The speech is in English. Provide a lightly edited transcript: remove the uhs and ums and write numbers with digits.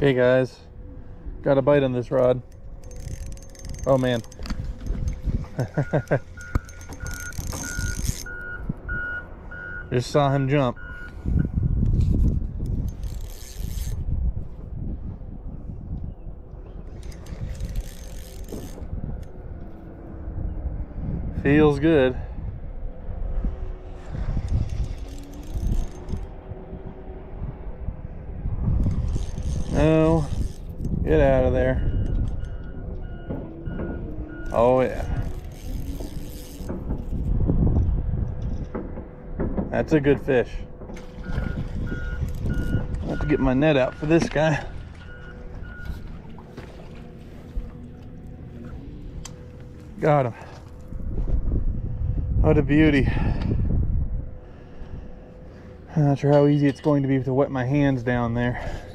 Okay guys, got a bite on this rod. Oh man. Just saw him jump. Feels good. No, get out of there. Oh yeah. That's a good fish. I have to get my net out for this guy. Got him. What a beauty. I'm not sure how easy it's going to be to wet my hands down there.